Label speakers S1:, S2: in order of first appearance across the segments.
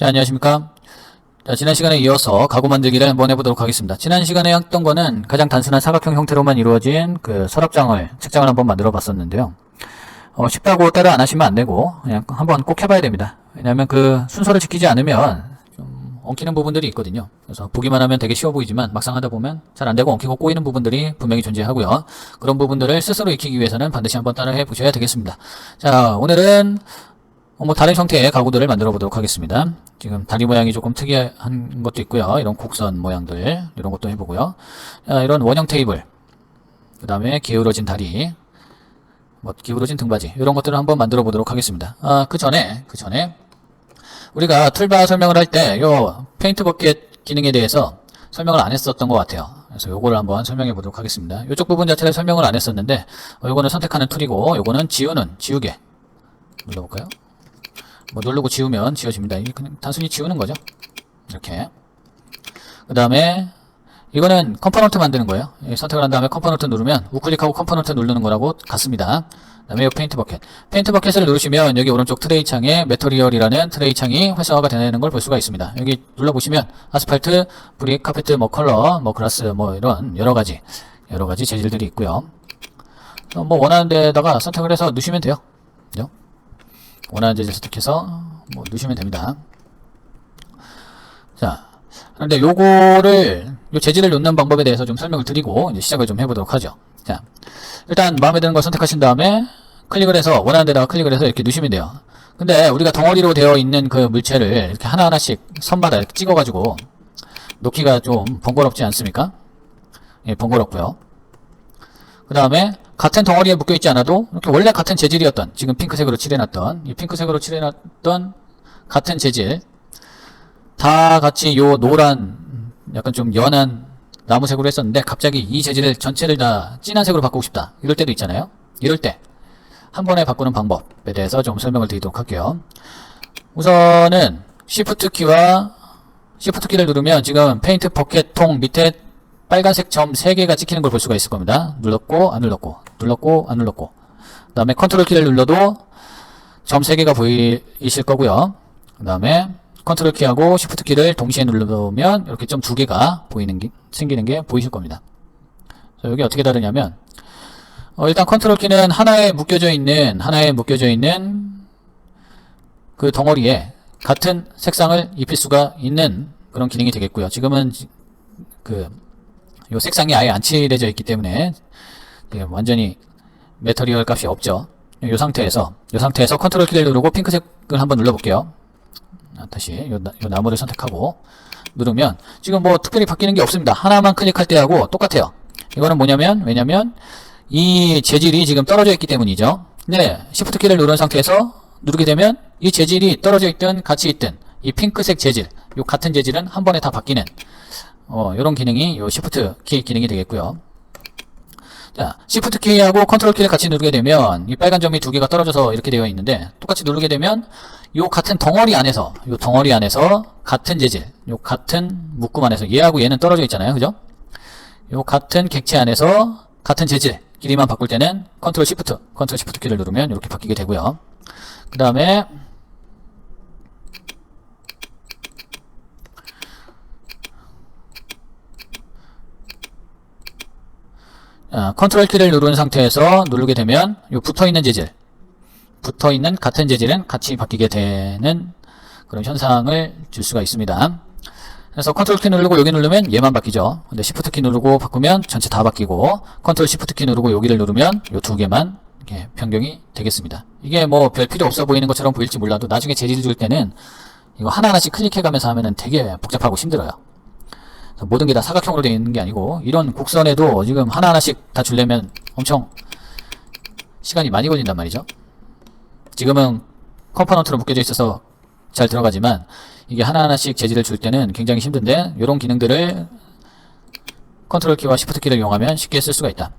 S1: 안녕하십니까. 자, 지난 시간에 이어서 가구 만들기를 한번 해보도록 하겠습니다. 지난 시간에 했던 거는 가장 단순한 사각형 형태로만 이루어진 그 서랍장을, 책장을 한번 만들어 봤었는데요. 쉽다고 따라 안 하시면 안 되고, 그냥 한번 꼭 해봐야 됩니다. 왜냐하면 그 순서를 지키지 않으면 좀 엉키는 부분들이 있거든요. 그래서 보기만 하면 되게 쉬워 보이지만 막상 하다 보면 잘 안 되고 엉키고 꼬이는 부분들이 분명히 존재하고요. 그런 부분들을 스스로 익히기 위해서는 반드시 한번 따라 해 보셔야 되겠습니다. 자, 오늘은 다른 형태의 가구들을 만들어 보도록 하겠습니다. 지금 다리 모양이 조금 특이한 것도 있고요. 이런 곡선 모양들, 이런 것도 해보고요. 자, 이런 원형 테이블, 그 다음에 기울어진 다리, 기울어진 등받이, 이런 것들을 한번 만들어 보도록 하겠습니다. 그 전에, 우리가 툴바 설명을 할 때, 요 페인트 버켓 기능에 대해서 설명을 안 했었던 것 같아요. 그래서 요거를 한번 설명해 보도록 하겠습니다. 이쪽 부분 자체를 설명을 안 했었는데, 요거는 선택하는 툴이고, 요거는 지우개. 눌러볼까요? 누르고 지우면 지워집니다. 이게 그냥 단순히 지우는 거죠. 이렇게. 그 다음에 이거는 컴포넌트 만드는 거예요. 선택을 한 다음에 컴포넌트 누르면 우클릭하고 컴포넌트 누르는 거라고 같습니다. 그 다음에 이 페인트 버켓. 페인트 버켓을 누르시면 여기 오른쪽 트레이 창에 매터리얼이라는 트레이 창이 활성화가 되는 걸 볼 수가 있습니다. 여기 눌러보시면 아스팔트, 브릭, 카페트, 컬러, 글라스, 이런 여러 가지 재질들이 있고요. 원하는 데다가 선택을 해서 넣으시면 돼요. 그죠? 원하는 재질 선택해서 넣으시면 됩니다. 자, 그런데 요거를 요 재질을 넣는 방법에 대해서 좀 설명을 드리고 이제 시작을 좀 해보도록 하죠. 자, 일단 마음에 드는 걸 선택하신 다음에 클릭을 해서 원하는 데다가 클릭을 해서 이렇게 넣으시면 돼요. 근데 우리가 덩어리로 되어 있는 그 물체를 이렇게 하나하나씩 선마다 이렇게 찍어가지고 놓기가 좀 번거롭지 않습니까? 예, 번거롭고요. 그 다음에 같은 덩어리에 묶여있지 않아도 이렇게 원래 같은 재질이었던, 지금 핑크색으로 칠해놨던, 이 핑크색으로 칠해놨던 같은 재질 다 같이 요 노란 약간 좀 연한 나무색으로 했었는데 갑자기 이 재질을 전체를 다 진한 색으로 바꾸고 싶다, 이럴 때도 있잖아요. 이럴 때 한 번에 바꾸는 방법에 대해서 좀 설명을 드리도록 할게요. 우선은 Shift 키를 누르면 지금 페인트 버켓 통 밑에 빨간색 점 3개가 찍히는 걸 볼 수가 있을 겁니다. 눌렀고 안 눌렀고, 눌렀고 안 눌렀고. 그 다음에 컨트롤 키를 눌러도 점 3개가 보이실 거고요. 그 다음에 컨트롤 키하고 시프트 키를 동시에 누르면 이렇게 점 2개가 생기는 게 보이실 겁니다. 자, 여기 어떻게 다르냐면 일단 컨트롤 키는 하나에 묶여져 있는 그 덩어리에 같은 색상을 입힐 수가 있는 그런 기능이 되겠고요. 지금은 요 색상이 아예 안 칠해져 있기 때문에 완전히 매터리얼 값이 없죠. 요 상태에서 컨트롤 키를 누르고 핑크색을 한번 눌러볼게요. 다시 요 나무를 선택하고 누르면 지금 특별히 바뀌는 게 없습니다. 하나만 클릭할 때하고 똑같아요. 이거는 왜냐면 이 재질이 지금 떨어져 있기 때문이죠. 근데 Shift 키를 누른 상태에서 누르게 되면 이 재질이 떨어져 있든 같이 있든 이 핑크색 재질, 요 같은 재질은 한 번에 다 바뀌는 요런 기능이 요 Shift 키 기능이 되겠고요. 자, Shift 키하고 컨트롤 키를 같이 누르게 되면 이 빨간 점이 2개가 떨어져서 이렇게 되어 있는데 똑같이 누르게 되면 요 같은 덩어리 안에서 같은 재질, 요 같은 묶음 안에서 얘하고 얘는 떨어져 있잖아요. 그죠? 요 같은 객체 안에서 같은 재질 길이만 바꿀 때는 컨트롤 시프트 키를 누르면 이렇게 바뀌게 되고요. 그 다음에 컨트롤 키를 누른 상태에서 누르게 되면 요 붙어있는 같은 재질은 같이 바뀌게 되는 그런 현상을 줄 수가 있습니다. 그래서 컨트롤 키 누르고 여기 누르면 얘만 바뀌죠. 근데 시프트 키 누르고 바꾸면 전체 다 바뀌고, 컨트롤 시프트 키 누르고 여기를 누르면 요 2개만 이렇게 변경이 되겠습니다. 이게 별 필요 없어 보이는 것처럼 보일지 몰라도 나중에 재질 줄 때는 이거 하나하나씩 클릭해가면서 하면은 되게 복잡하고 힘들어요. 모든 게 다 사각형으로 되어 있는 게 아니고 이런 곡선에도 지금 하나하나씩 다 주려면 엄청 시간이 많이 걸린단 말이죠. 지금은 컴포넌트로 묶여져 있어서 잘 들어가지만 이게 하나하나씩 재질을 줄 때는 굉장히 힘든데 이런 기능들을 컨트롤 키와 시프트 키를 이용하면 쉽게 쓸 수가 있다.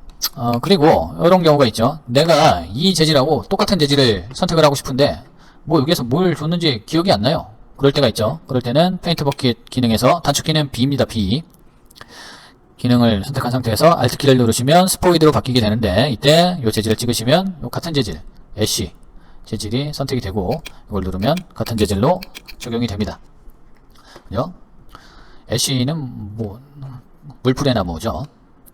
S1: 그리고 이런 경우가 있죠. 내가 이 재질하고 똑같은 재질을 선택을 하고 싶은데 여기에서 뭘 줬는지 기억이 안 나요. 그럴 때가 있죠. 그럴 때는 페인트 버킷 기능에서 단축키는 B입니다. B 기능을 선택한 상태에서 Alt 키를 누르시면 스포이드로 바뀌게 되는데 이때 이 재질을 찍으시면 이 같은 재질 애쉬 재질이 선택이 되고 이걸 누르면 같은 재질로 적용이 됩니다. 그죠? 애쉬는 뭐 물풀의 나무죠.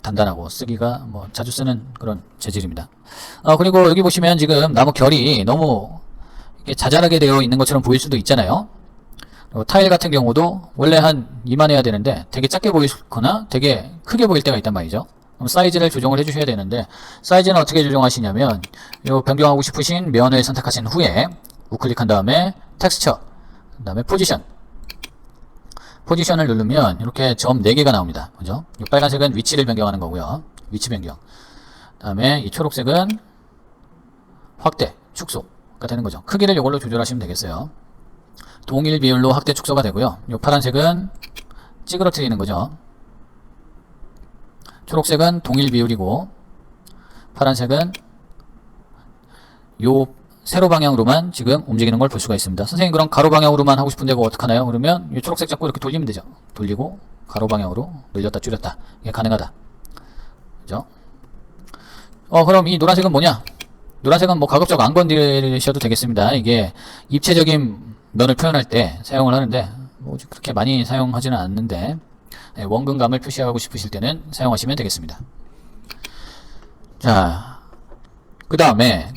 S1: 단단하고 쓰기가 뭐 자주 쓰는 그런 재질입니다. 그리고 여기 보시면 지금 나무 결이 너무 이렇게 자잘하게 되어 있는 것처럼 보일 수도 있잖아요. 타일 같은 경우도 원래 한 이만해야 되는데 되게 작게 보이거나 되게 크게 보일 때가 있단 말이죠. 그럼 사이즈를 조정을 해주셔야 되는데, 사이즈는 어떻게 조정하시냐면 요 변경하고 싶으신 면을 선택하신 후에 우클릭한 다음에 텍스처, 그 다음에 포지션을 누르면 이렇게 점 4개가 나옵니다. 그죠? 이 빨간색은 위치를 변경하는 거고요. 위치 변경. 그 다음에 이 초록색은 확대, 축소가 되는 거죠. 크기를 이걸로 조절하시면 되겠어요. 동일 비율로 확대, 축소가 되고요. 이 파란색은 찌그러뜨리는 거죠. 초록색은 동일 비율이고, 파란색은 요 세로 방향으로만 지금 움직이는 걸 볼 수가 있습니다. 선생님, 그럼 가로 방향으로만 하고 싶은데 그거 어떡하나요? 그러면 이 초록색 잡고 이렇게 돌리면 되죠. 돌리고 가로 방향으로 늘렸다 줄였다, 이게 가능하다. 그죠? 그럼 이 노란색은 뭐냐? 노란색은 뭐 가급적 안 건드리셔도 되겠습니다. 이게 입체적인 면을 표현할 때 사용을 하는데 뭐 그렇게 많이 사용하지는 않는데, 원근감을 표시하고 싶으실 때는 사용하시면 되겠습니다. 자, 그 다음에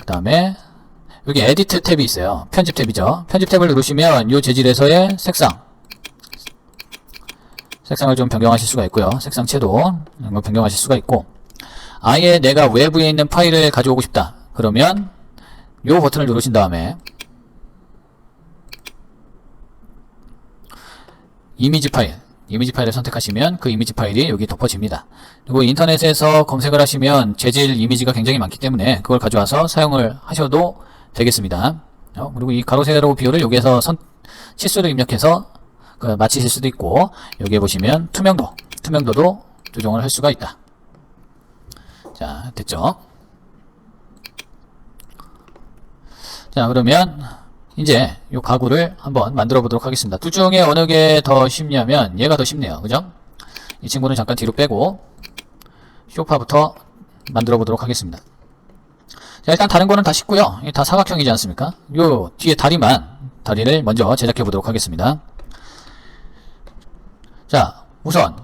S1: 여기 에디트 탭이 있어요. 편집 탭이죠. 편집 탭을 누르시면 이 재질에서의 색상을 좀 변경하실 수가 있고요. 색상 채도 이런 걸 변경하실 수가 있고, 아예 내가 외부에 있는 파일을 가져오고 싶다 그러면 이 버튼을 누르신 다음에 이미지 파일을 선택하시면 그 이미지 파일이 여기 덮어집니다. 그리고 인터넷에서 검색을 하시면 재질 이미지가 굉장히 많기 때문에 그걸 가져와서 사용을 하셔도 되겠습니다. 그리고 이 가로 세로 비율을 여기에서 치수를 입력해서 맞추실 수도 있고, 여기에 보시면 투명도도 조정을 할 수가 있다. 자, 됐죠? 자, 그러면 이제 이 가구를 한번 만들어 보도록 하겠습니다. 둘 중에 어느 게 더 쉽냐면 얘가 더 쉽네요. 그죠? 이 친구는 잠깐 뒤로 빼고 소파부터 만들어 보도록 하겠습니다. 자, 일단 다른 거는 다 쉽고요. 다 사각형이지 않습니까? 요 뒤에 다리를 먼저 제작해 보도록 하겠습니다. 자, 우선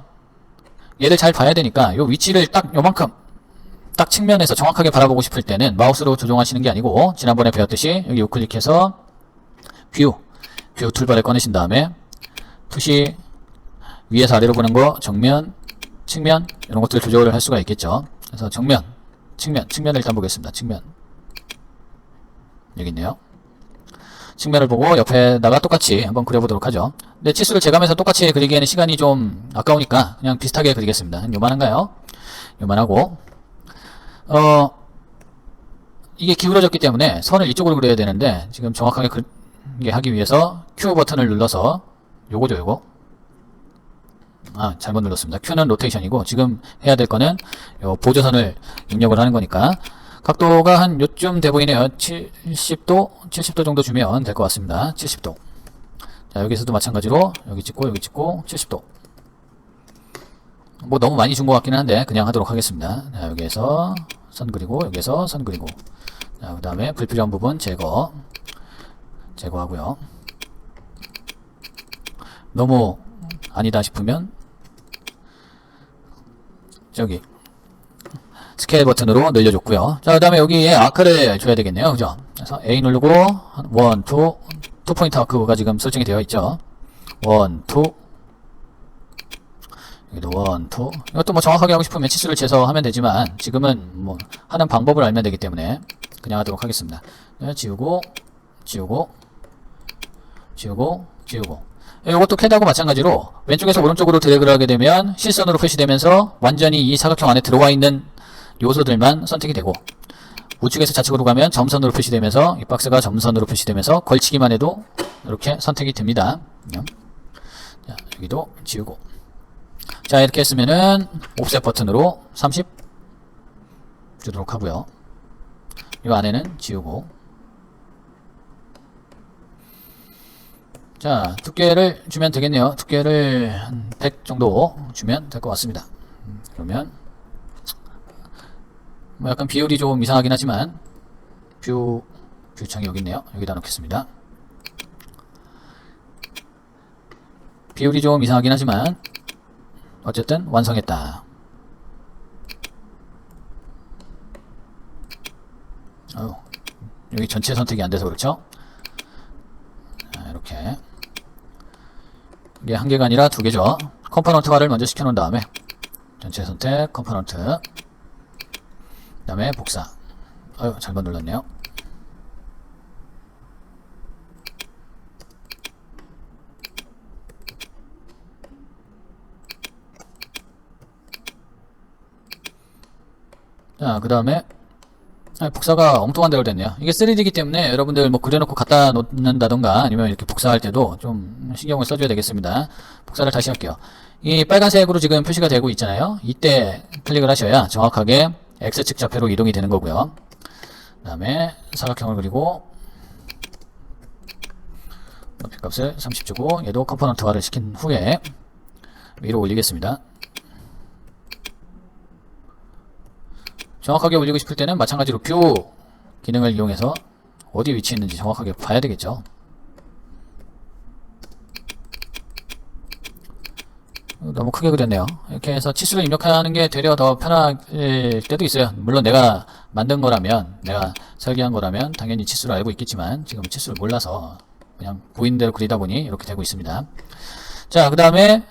S1: 얘를 잘 봐야 되니까 요 위치를 딱 요만큼 딱 측면에서 정확하게 바라보고 싶을 때는 마우스로 조정하시는 게 아니고, 지난번에 배웠듯이 여기 우클릭해서 뷰 툴바를 꺼내신 다음에 푸시, 위에서 아래로 보는 거, 정면, 측면, 이런 것들 조절을 할 수가 있겠죠. 그래서 측면을 일단 보겠습니다. 측면 여기 있네요. 측면을 보고 옆에다가 똑같이 한번 그려보도록 하죠. 근데 치수를 재가면서 똑같이 그리기에는 시간이 좀 아까우니까 그냥 비슷하게 그리겠습니다. 요만한가요? 요만하고, 이게 기울어졌기 때문에 선을 이쪽으로 그려야 되는데, 지금 정확하게 하기 위해서 Q 버튼을 눌러서 요거 잘못 눌렀습니다. Q는 로테이션이고, 지금 해야 될 거는 요 보조선을 입력을 하는 거니까 각도가 한 요쯤 돼 보이네요. 70도 정도 주면 될 것 같습니다. 70도. 자, 여기서도 마찬가지로 여기 찍고 70도. 뭐 너무 많이 준 것 같기는 한데 그냥 하도록 하겠습니다. 자, 여기에서 선 그리고 여기에서 선 그리고, 자, 그 다음에 불필요한 부분 제거하고요. 너무 아니다 싶으면 저기 스케일 버튼으로 늘려줬고요. 자, 그 다음에 여기에 아크를 줘야 되겠네요. 그죠? 그래서 A 누르고 2 포인트 아크가 지금 설정이 되어 있죠. 1, 2, 여기도 1, 2. 이것도 뭐 정확하게 하고 싶으면 치수를 재서 하면 되지만 지금은 뭐 하는 방법을 알면 되기 때문에 그냥 하도록 하겠습니다. 지우고 이것도 캐드하고 마찬가지로 왼쪽에서 오른쪽으로 드래그를 하게 되면 실선으로 표시되면서 완전히 이 사각형 안에 들어와 있는 요소들만 선택이 되고, 우측에서 좌측으로 가면 점선으로 표시되면서 이 박스가 점선으로 표시되면서 걸치기만 해도 이렇게 선택이 됩니다. 자, 여기도 지우고, 자, 이렇게 했으면은 옵셋 버튼으로 30 주도록 하고요. 이 안에는 지우고, 자, 두께를 주면 되겠네요. 두께를 한 100 정도 주면 될 것 같습니다. 그러면 뭐 약간 비율이 좀 이상하긴 하지만 뷰창이 여기 있네요. 여기다 놓겠습니다. 비율이 좀 이상하긴 하지만 어쨌든 완성했다. 여기 전체 선택이 안 돼서 그렇죠? 자, 이렇게 이게 한 개가 아니라 두 개죠. 컴포넌트화를 먼저 시켜놓은 다음에 전체 선택, 컴포넌트, 그 다음에 복사. 잘못 눌렀네요. 자, 그 다음에 복사가 엉뚱한 대로 됐네요. 이게 3D이기 때문에 여러분들 뭐 그려놓고 갖다 놓는다던가 아니면 이렇게 복사할 때도 좀 신경을 써줘야 되겠습니다. 복사를 다시 할게요. 이 빨간색으로 지금 표시가 되고 있잖아요. 이때 클릭을 하셔야 정확하게 X축 좌표로 이동이 되는 거고요. 그 다음에 사각형을 그리고 높이 값을 30 주고 얘도 컴포넌트화를 시킨 후에 위로 올리겠습니다. 정확하게 올리고 싶을 때는 마찬가지로 뷰 기능을 이용해서 어디 위치에 있는지 정확하게 봐야 되겠죠. 너무 크게 그렸네요. 이렇게 해서 치수를 입력하는 게 되려 더 편할 때도 있어요. 물론 내가 만든 거라면, 내가 설계한 거라면 당연히 치수를 알고 있겠지만 지금 치수를 몰라서 그냥 보이는 대로 그리다 보니 이렇게 되고 있습니다. 자, 그 다음에